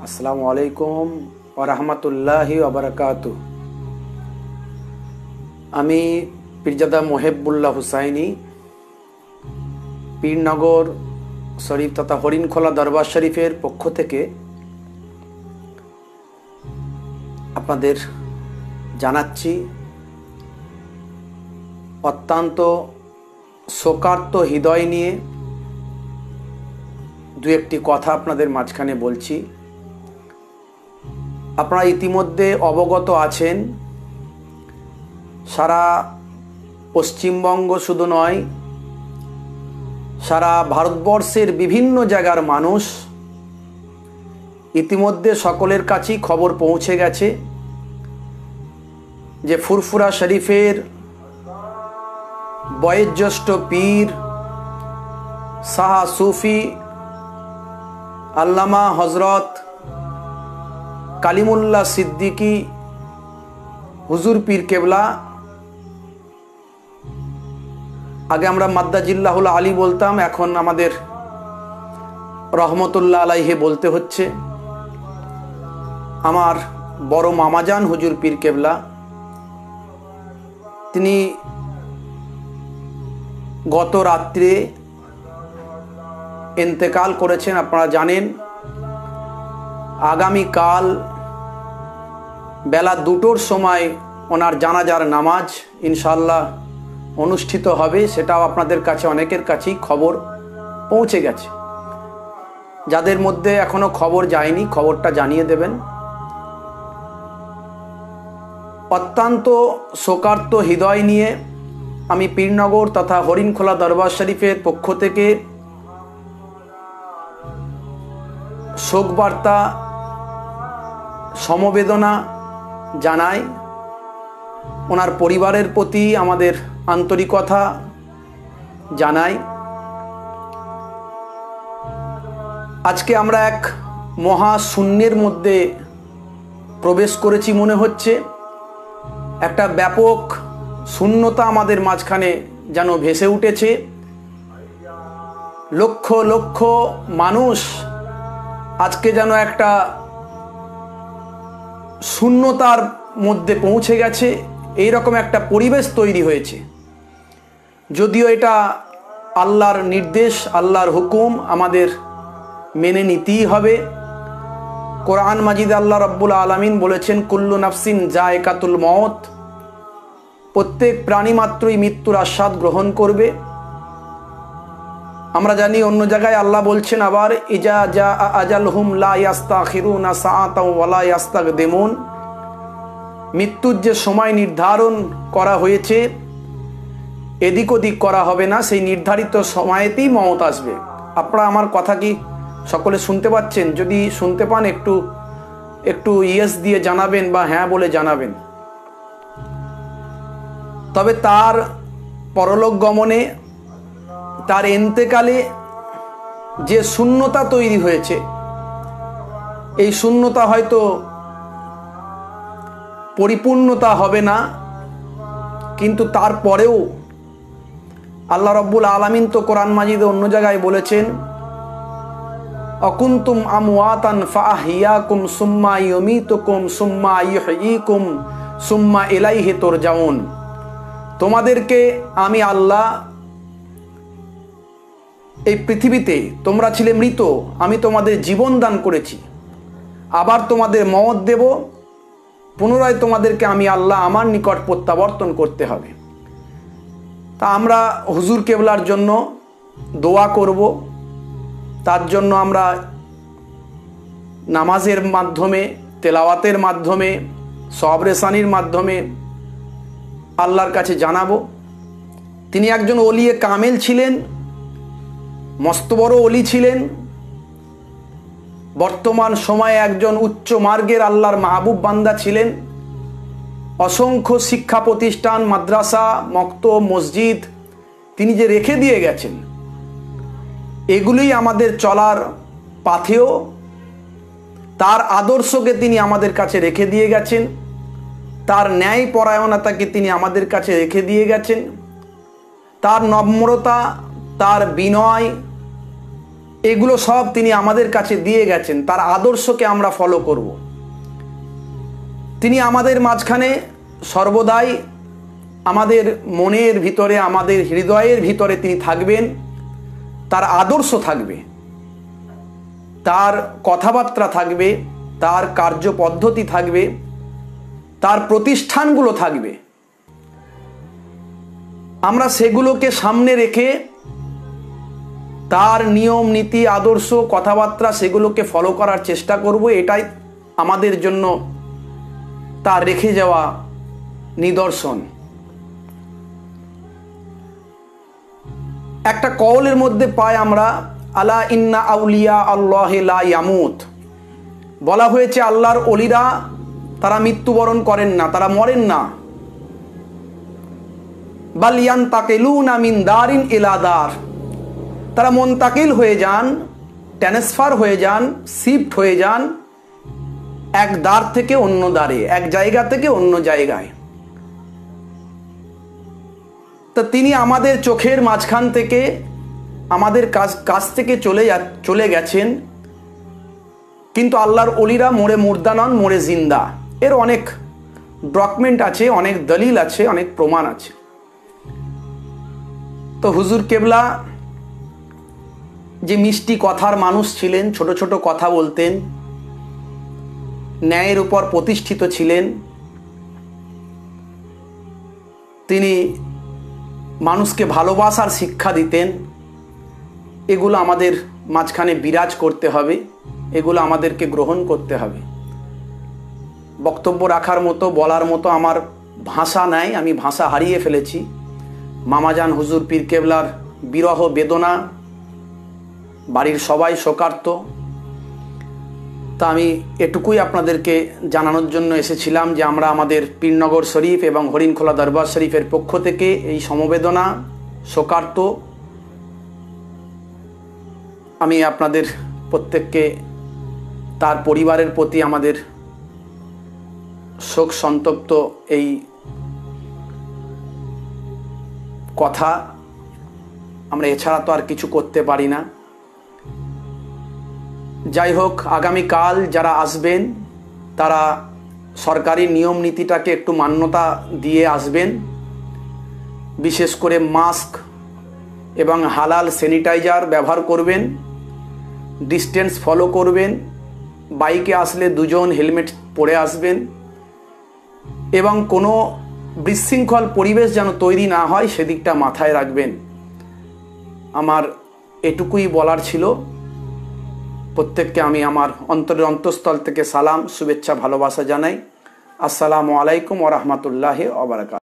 আসসালামু আলাইকুম ওয়া রাহমাতুল্লাহি ওয়া বারাকাতুহু। আমি পীরজাদা মোহেবুল্লাহ হুসাইনি পীরনগর শরীফ তথা হরিণখোলা দরবার শরীফের পক্ষ থেকে আপনাদের জানাচ্ছি অত্যন্ত শোকার্ত হৃদয় নিয়ে দু একটি কথা আপনাদের মাঝখানে বলছি। আপনারা ইতিমধ্যে অবগত আছেন, সারা পশ্চিমবঙ্গ শুধু নয়, সারা ভারতবর্ষের বিভিন্ন জায়গার মানুষ ইতিমধ্যে সকলের কাছেই খবর পৌঁছে গেছে যে ফুরফুরা শরীফের বয়োজ্যেষ্ঠ পীর শাহ সুফি আল্লামা হজরত কালিমুল্লাহ সিদ্দিকী হুজুর পীর কেবলা, আগে আমরা মাদ্দাজিল্লাহুল আলী বলতাম, এখন আমাদের রহমতুল্লাহ আলাইহি বলতে হচ্ছে, আমার বড় মামাজান হুজুর পীর কেবলা, তিনি গত রাত্রে ইন্তেকাল করেছেন। আপনারা জানেন আগামীকাল বেলা 2টোর সময় ওনার জানাজার নামাজ ইনশাআল্লাহ অনুষ্ঠিত হবে। সেটাও আপনাদের কাছে অনেকের কাছেই খবর পৌঁছে গেছে। যাদের মধ্যে এখনো খবর যায়নি, খবরটা জানিয়ে দেবেন। অত্যন্ত শোকার্ত হৃদয় নিয়ে আমি পীরনগর তথা হরিণখোলা দরবার শরীফের পক্ষ থেকে শোকবার্তা সমবেদনা জানাই। ওনার পরিবারের প্রতি আমাদের আন্তরিকতা জানাই। আজকে আমরা এক মহা শূন্যের মধ্যে প্রবেশ করেছি মনে হচ্ছে। একটা ব্যাপক শূন্যতা আমাদের মাঝখানে যেন ভেসে উঠেছে। লক্ষ লক্ষ মানুষ আজকে যেন একটা শূন্যতার মধ্যে পৌঁছে গেছে, এইরকম একটা পরিবেশ তৈরি হয়েছে। যদিও এটা আল্লাহর নির্দেশ, আল্লাহর হুকুম, আমাদের মেনে নিতেই হবে। কোরআন মাজিদে আল্লাহ রাব্বুল আলামিন বলেছেন, কুল্লু নাফসিন যায়কাতুল মউত, প্রত্যেক প্রাণী মাত্রই মৃত্যুর আস্বাদ গ্রহণ করবে। আমরা জানি অন্য জায়গায় আল্লাহ বলছেন আবার, ইজা জা আজালহুম লা ইস্তাখিরুনা সাআতাও ওয়া লা ইস্তাকদিমুন, মৃত্যুর যে সময় নির্ধারণ করা হয়েছে এদিক ওদিক করা হবে না, সেই নির্ধারিত সময়েতেই মওত আসবে। আপনারা আমার কথা কি সকলে শুনতে পাচ্ছেন? যদি শুনতে পান একটু ইয়েস দিয়ে জানাবেন বা হ্যাঁ বলে জানাবেন। তবে তার পরলোক গমনে, তার ইন্তেকালে যে শূন্যতা তৈরি হয়েছে, এই শূন্যতা হয়তো পরিপূর্ণতা হবে না, কিন্তু তারপরেও আল্লাহ রাব্বুল আলামিন তো কোরআন মাজিদে অন্য জায়গায় বলেছেন, অকুনতুম আমওয়াতান ফাআহইয়াকুম সুম্মা ইউমীতুকুম সুম্মা ইউহয়ীকুম সুম্মা ইলাইহি তুরজাউন, তোমাদেরকে আমি আল্লাহ এই পৃথিবীতে তোমরা ছিলে মৃত, আমি তোমাদের জীবন দান করেছি, আবার তোমাদের মওত দেব, পুনরায় তোমাদেরকে আমি আল্লাহ আমার নিকট প্রত্যাবর্তন করতে হবে। তা আমরা হুজুর কেবলার জন্য দোয়া করব। তার জন্য আমরা নামাজের মাধ্যমে, তেলাওয়াতের মাধ্যমে, সবরেসানির মাধ্যমে আল্লাহর কাছে জানাবো। তিনি একজন ওলিয়ে কামেল ছিলেন, মস্ত বড় ওলি ছিলেন। বর্তমান সময়ে একজন উচ্চ মার্গের আল্লাহর মাহবুব বান্দা ছিলেন। অসংখ্য শিক্ষা প্রতিষ্ঠান, মাদ্রাসা, মক্তব, মসজিদ তিনি যে রেখে দিয়ে গেছেন, এগুলোই আমাদের চলার পাথেয়। তার আদর্শকে তিনি আমাদের কাছে রেখে দিয়ে গেছেন, তার ন্যায় পরায়ণতাকে তিনি আমাদের কাছে রেখে দিয়ে গেছেন, তার নম্রতা, তার বিনয়, এগুলো সব তিনি আমাদের কাছে দিয়ে গেছেন। তার আদর্শকে আমরা ফলো করব। তিনি আমাদের মাঝখানে সর্বদাই আমাদের মনের ভিতরে, আমাদের হৃদয়ের ভিতরে তিনি থাকবেন। তার আদর্শ থাকবে, তার কথাবার্তা থাকবে, তার কার্যপদ্ধতি থাকবে, তার প্রতিষ্ঠানগুলো থাকবে। আমরা সেগুলোকে সামনে রেখে তার নিয়ম নীতি আদর্শ কথাবার্তা সেগুলোকে ফলো করার চেষ্টা করব। এটাই আমাদের জন্য তার রেখে যাওয়া নিদর্শন। একটা কওলের মধ্যে পাই আমরা, আলা ইন্না আউলিয়া আল্লাহি লা ইয়ামুত। বলা হয়েছে আল্লাহর ওলিরা তারা মৃত্যুবরণ করেন না, তারা মরেন না। বাল ইয়ান্তাকিলুনা মিন দারিন ইলা দার, তারা মুনতাকিল হয়ে যান, ট্রান্সফার হয়ে যান, শিফট হয়ে যান এক দ্বার থেকে অন্য দ্বারে, এক জায়গা থেকে অন্য জায়গায়। তা তিনি আমাদের চোখের মাঝখান থেকে, আমাদের কাছ থেকে চলে গেছেন, কিন্তু আল্লাহর ওলিরা মরে মুর্দা নন, মরে জিন্দা। এর অনেক ডকুমেন্ট আছে, অনেক দলিল আছে, অনেক প্রমাণ আছে। তো হুজুর কেবলা যে মিষ্টি কথার মানুষ ছিলেন, ছোট ছোট কথা বলতেন, ন্যায়ের উপর প্রতিষ্ঠিত ছিলেন, তিনি মানুষকে ভালোবাসার শিক্ষা দিতেন। এগুলো আমাদের মাঝখানে বিরাজ করতে হবে, এগুলো আমাদেরকে গ্রহণ করতে হবে। বক্তব্য রাখার মতো, বলার মতো আমার ভাষা নাই, আমি ভাষা হারিয়ে ফেলেছি। মামাজান হুজুর পীর কেবলার বিরহ বেদনা, বাড়ির সবাই শোকার্ত। তা আমি এটুকুই আপনাদেরকে জানানোর জন্য এসেছিলাম যে আমরা আমাদের পীরনগর শরীফ এবং হরিণখোলা দরবার শরীফের পক্ষ থেকে এই সমবেদনা, শোকার্ত আমি আপনাদের প্রত্যেককে, তার পরিবারের প্রতি আমাদের শোক সন্তপ্ত এই কথা। আমরা এছাড়া তো আর কিছু করতে পারি না। যাই হোক, আগামীকাল যারা আসবেন তারা সরকারি নিয়ম নীতিটাকে একটু মান্যতা দিয়ে আসবেন। বিশেষ করে মাস্ক এবং হালাল স্যানিটাইজার ব্যবহার করবেন, ডিস্টেন্স ফলো করবেন, বাইকে আসলে দুজন হেলমেট পরে আসবেন এবং কোনো বিশৃঙ্খল পরিবেশ যেন তৈরি না হয় সেদিকটা মাথায় রাখবেন। আমার এটুকুই বলার ছিল। প্রত্যেককে আমি আমার অন্তরের অন্তঃস্থল থেকে সালাম, শুভেচ্ছা, ভালোবাসা জানাই। আসসালামু আলাইকুম ওয়া রাহমাতুল্লাহি ওয়া বারাকাতুহু।